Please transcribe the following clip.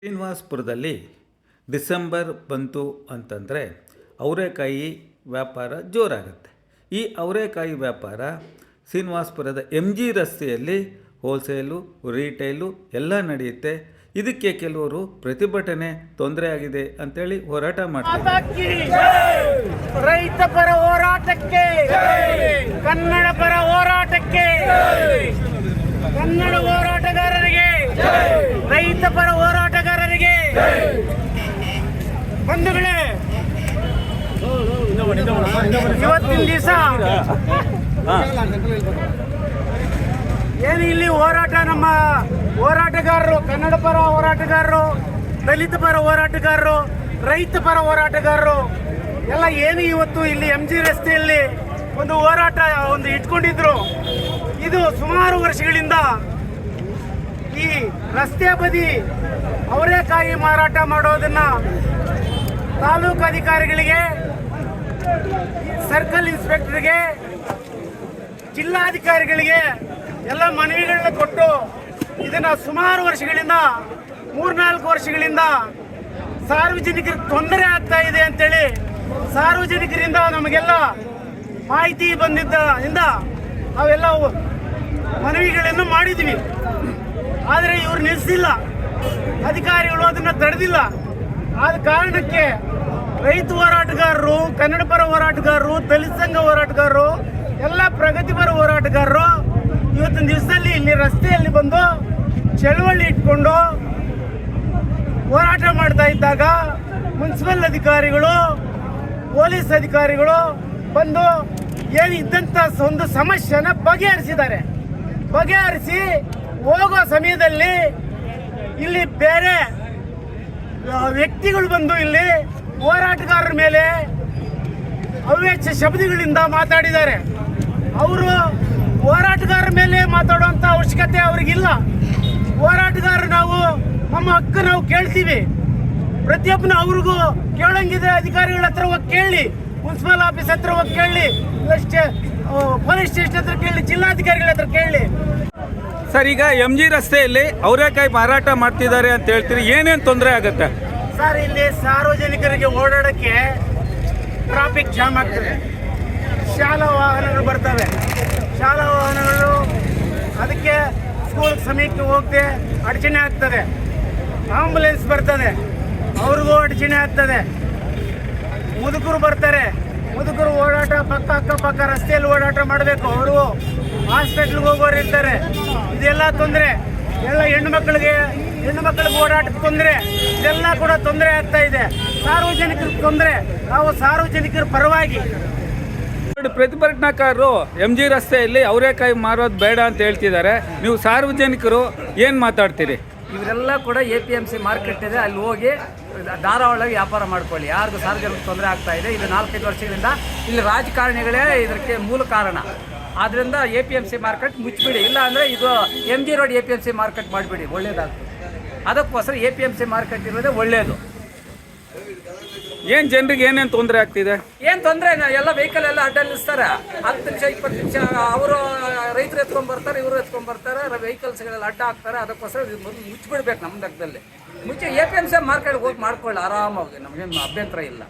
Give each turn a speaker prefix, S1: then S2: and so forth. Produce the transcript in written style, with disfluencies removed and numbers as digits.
S1: ಶ್ರೀನಿವಾಸಪುರದಲ್ಲಿ December ಬಂತು ಅಂತಂದರೆ ಅವರೆಕಾಯಿ ವ್ಯಾಪಾರ ಜೋರಾಗುತ್ತೆ. ಈ ಅವರೆಕಾಯಿ ವ್ಯಾಪಾರ ಶ್ರೀನಿವಾಸಪುರದ MG ರಸ್ತೆಯಲ್ಲಿ ಹೋಲ್ಸೇಲು, ರೀಟೇಲು ಎಲ್ಲ ನಡೆಯುತ್ತೆ. ಇದಕ್ಕೆ ಕೆಲವರು ಪ್ರತಿಭಟನೆ ತೊಂದರೆ ಆಗಿದೆ ಅಂತೇಳಿ ಹೋರಾಟ ಮಾಡ್ತಾರೆ.
S2: ರೈತ ಪರ ಹೋರಾಟಕ್ಕೆ, ಕನ್ನಡ ಪರ ಹೋರಾಟಕ್ಕೆ, ಕನ್ನಡ ಹೋರಾಟಗಾರರಿಗೆ, ರೈತ ಪರ ಹೋರಾಟಗಾರರಿಗೆ ಬಂಧುಗಳೇ, ಇವತ್ತಿನ ದಿವಸ ಏನು ಇಲ್ಲಿ ಹೋರಾಟ, ನಮ್ಮ ಹೋರಾಟಗಾರರು, ಕನ್ನಡ ಪರ ಹೋರಾಟಗಾರರು, ದಲಿತ ಪರ ಹೋರಾಟಗಾರರು, ರೈತ ಪರ ಹೋರಾಟಗಾರರು ಎಲ್ಲ ಏನು ಇವತ್ತು ಇಲ್ಲಿ MG ರಸ್ತೆಯಲ್ಲಿ ಒಂದು ಹೋರಾಟ ಇಟ್ಕೊಂಡಿದ್ರು. ಇದು ಸುಮಾರು ವರ್ಷಗಳಿಂದ ಈ ರಸ್ತೆ ಬದಿ ಅವರೆಕಾಯಿ ಮಾರಾಟ ಮಾಡೋದನ್ನ ತಾಲೂಕು ಅಧಿಕಾರಿಗಳಿಗೆ, ಸರ್ಕಲ್ ಇನ್ಸ್ಪೆಕ್ಟರ್ಗೆ, ಜಿಲ್ಲಾಧಿಕಾರಿಗಳಿಗೆ ಎಲ್ಲ ಮನವಿಗಳನ್ನ ಕೊಟ್ಟು ಇದನ್ನ ಸುಮಾರು ವರ್ಷಗಳಿಂದ, 3-4 ವರ್ಷಗಳಿಂದ ಸಾರ್ವಜನಿಕರಿಗೆ ತೊಂದರೆ ಆಗ್ತಾ ಇದೆ ಅಂತೇಳಿ ಸಾರ್ವಜನಿಕರಿಂದ ನಮಗೆಲ್ಲ ಮಾಹಿತಿ ಬಂದಿದ್ದರಿಂದ ಅವೆಲ್ಲ ಮನವಿಗಳನ್ನು ಮಾಡಿದ್ವಿ. ಆದರೆ ಇವರು ನಿಲ್ಲಿಸಿಲ್ಲ, ಅಧಿಕಾರಿಗಳು ಅದನ್ನು ತಡೆದಿಲ್ಲ. ಆದ ಕಾರಣಕ್ಕೆ ರೈತ ಹೋರಾಟಗಾರರು, ಕನ್ನಡ ಪರ ಹೋರಾಟಗಾರರು, ದಲಿತ ಸಂಘ ಹೋರಾಟಗಾರರು, ಎಲ್ಲ ಪ್ರಗತಿಪರ ಹೋರಾಟಗಾರರು ಇವತ್ತಿನ ದಿವಸದಲ್ಲಿ ಇಲ್ಲಿ ರಸ್ತೆಯಲ್ಲಿ ಬಂದು ಚಳವಳಿ ಇಟ್ಕೊಂಡು ಹೋರಾಟ ಮಾಡ್ತಾ ಇದ್ದಾಗ ಮುನ್ಸಿಪಲ್ ಅಧಿಕಾರಿಗಳು, ಪೊಲೀಸ್ ಅಧಿಕಾರಿಗಳು ಬಂದು ಏನು ಇದ್ದಂಥ ಒಂದು ಸಮಸ್ಯೆನ ಬಗೆಹರಿಸಿದ್ದಾರೆ. ಬಗೆಹರಿಸಿ ಹೋಗೋ ಸಮಯದಲ್ಲಿ ಇಲ್ಲಿ ಬೇರೆ ವ್ಯಕ್ತಿಗಳು ಬಂದು ಇಲ್ಲಿ ಹೋರಾಟಗಾರರ ಮೇಲೆ ಅವ್ಯಾಚ್ಯ ಶಬ್ದಗಳಿಂದ ಮಾತಾಡಿದ್ದಾರೆ. ಅವರು ಹೋರಾಟಗಾರರ ಮೇಲೆ ಮಾತಾಡುವಂಥ ಅವಶ್ಯಕತೆ ಅವ್ರಿಗಿಲ್ಲ. ಹೋರಾಟಗಾರರು ನಾವು, ನಮ್ಮ ಹಕ್ಕು ನಾವು ಕೇಳ್ತೀವಿ. ಪ್ರತಿಯೊಬ್ಬನ ಅವ್ರಿಗೂ ಕೇಳಂಗಿದ್ರೆ ಅಧಿಕಾರಿಗಳ ಹತ್ರ ಹೋಗಿ ಕೇಳಿ, ಮುನ್ಸಿಪಲ್ ಆಫೀಸ್ ಹತ್ರ ಹೋಗಿ ಕೇಳಿ, ಪೊಲೀಸ್ ಸ್ಟೇಷನ್ ಹತ್ರ ಕೇಳಿ, ಜಿಲ್ಲಾಧಿಕಾರಿಗಳ ಹತ್ರ ಕೇಳಿ.
S1: ಸರ್, ಈಗ MG ರಸ್ತೆಯಲ್ಲಿ ಅವರೆಕಾಯಿ ಮಾರಾಟ ಮಾಡ್ತಿದ್ದಾರೆ ಅಂತ ಹೇಳ್ತೀರಿ, ಏನೇನು ತೊಂದರೆ ಆಗುತ್ತೆ
S2: ಸರ್? ಇಲ್ಲಿ ಸಾರ್ವಜನಿಕರಿಗೆ ಓಡಾಡೋಕ್ಕೆ ಟ್ರಾಫಿಕ್ ಜಾಮ್ ಆಗ್ತದೆ. ಶಾಲಾ ವಾಹನಗಳು ಬರ್ತವೆ, ಶಾಲಾ ವಾಹನಗಳು ಅದಕ್ಕೆ ಸ್ಕೂಲ್ ಸಮಯಕ್ಕೆ ಹೋಗದೆ ಅಡಚಣೆ ಆಗ್ತದೆ. ಆಂಬುಲೆನ್ಸ್ ಬರ್ತದೆ, ಅವ್ರಿಗೂ ಅಡಚಣೆ ಆಗ್ತದೆ. ಮುದುಕರು ಬರ್ತಾರೆ, ಮುದುಕರು ಓಡಾಟ ಅಕ್ಕಪಕ್ಕ ರಸ್ತೆಯಲ್ಲಿ ಓಡಾಟ ಮಾಡಬೇಕು. ಅವರು ಹಾಸ್ಪಿಟ್ಲ್ಗೆ ಹೋಗೋರು ಇರ್ತಾರೆ. ಇದೆಲ್ಲ ತೊಂದರೆ. ಎಲ್ಲ ಹೆಣ್ಣು ಮಕ್ಕಳಿಗೆ ಓಡಾಟಕ್ಕೆ ತೊಂದರೆ, ಇದೆಲ್ಲ ಕೂಡ ತೊಂದರೆ ಆಗ್ತಾ ಇದೆ. ಸಾರ್ವಜನಿಕರಿಗೆ ತೊಂದರೆ. ನಾವು ಸಾರ್ವಜನಿಕರ ಪರವಾಗಿ
S1: ಪ್ರತಿಭಟನಾಕಾರರು MG ರಸ್ತೆಯಲ್ಲಿ ಅವರೆಕಾಯಿ ಮಾರೋದು ಬೇಡ ಅಂತ ಹೇಳ್ತಿದ್ದಾರೆ. ನೀವು ಸಾರ್ವಜನಿಕರು ಏನು ಮಾತಾಡ್ತೀರಿ?
S3: ಇವರೆಲ್ಲ ಕೂಡ APMC ಮಾರ್ಕೆಟ್ ಇದೆ, ಅಲ್ಲಿ ಹೋಗಿ ಧಾರಾವಾಳವಾಗಿ ವ್ಯಾಪಾರ ಮಾಡ್ಕೊಳ್ಳಿ. ಯಾರಿಗೂ ಸಾರ್ವಜನಿಕ ತೊಂದರೆ ಆಗ್ತಾ ಇದೆ. ಇದು 4-5 ವರ್ಷಗಳಿಂದ ಇಲ್ಲಿ ರಾಜಕಾರಣಿಗಳೇ ಇದಕ್ಕೆ ಮೂಲ ಕಾರಣ. ಆದ್ದರಿಂದ APMC ಮಾರ್ಕೆಟ್ ಮುಚ್ಚಿಬಿಡಿ, ಇಲ್ಲ ಅಂದರೆ ಇದು MG ರೋಡ್ APMC ಮಾರ್ಕೆಟ್ ಮಾಡಿಬಿಡಿ, ಒಳ್ಳೇದಾಗ್ತದೆ. ಅದಕ್ಕೋಸ್ಕರ APMC ಮಾರ್ಕೆಟ್ ಇರೋದೇ ಒಳ್ಳೆಯದು.
S1: ಏನು ಜನರಿಗೆ ಏನೇನು ತೊಂದರೆ ಆಗ್ತಿದೆ?
S3: ಏನು ತೊಂದರೆ? ಎಲ್ಲ ವೆಹಿಕಲ್ ಎಲ್ಲ ಅಡ್ಡ ನಿಲ್ಲಿಸ್ತಾರೆ. 10 ನಿಮಿಷ 20 ನಿಮಿಷ ಅವರು ರೈತರು ಎತ್ಕೊಂಡ್ಬರ್ತಾರೆ, ಇವರು ಎತ್ಕೊಂಡ್ಬರ್ತಾರೆ, ವೆಹಿಕಲ್ಸ್ಗಳೆಲ್ಲ ಅಡ್ಡ ಹಾಕ್ತಾರೆ. ಅದಕ್ಕೋಸ್ಕರ ಇದು ಮೊದಲು ಮುಚ್ಚಿಬಿಡ್ಬೇಕು. ನಮ್ಮ ಲೆಕ್ಕದಲ್ಲಿ ಮುಚ್ಚಿ APMC ಮಾರ್ಕೆಟ್ಗೆ ಹೋಗಿ ಮಾಡ್ಕೊಳ್ಳಿ ಆರಾಮಾಗಿ, ನಮಗೇನು ಅಭ್ಯಂತರ ಇಲ್ಲ.